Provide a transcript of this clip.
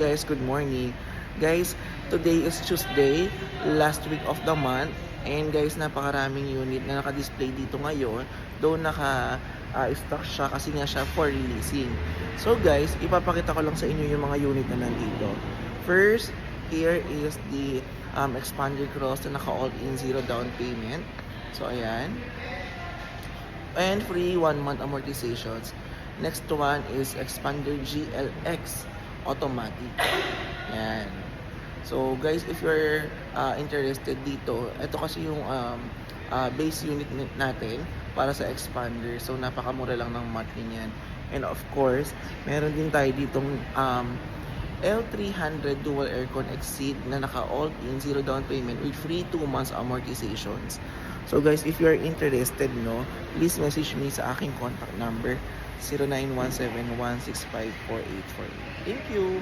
Guys, good morning. Guys, today is Tuesday, last week of the month. And guys, napakaraming unit na naka-display dito ngayon. Though naka-stock siya kasi nga siya for releasing. So guys, ipapakita ko lang sa inyo yung mga unit na nandito. First, here is the Expander Cross na naka-all-in zero down payment. So ayan. And free 1 month amortizations. Next one is Expander GLX automatic. Yan. So guys, if you're interested dito, ito kasi yung base unit natin para sa expander. So napakamura lang ng monthly niyan. And of course, meron din tayo ditong L300 dual aircon exceed na naka all in zero down payment with free 2 months amortizations. So guys, if you are interested, please message me sa aking contact number 0917-165-4848. Thank you!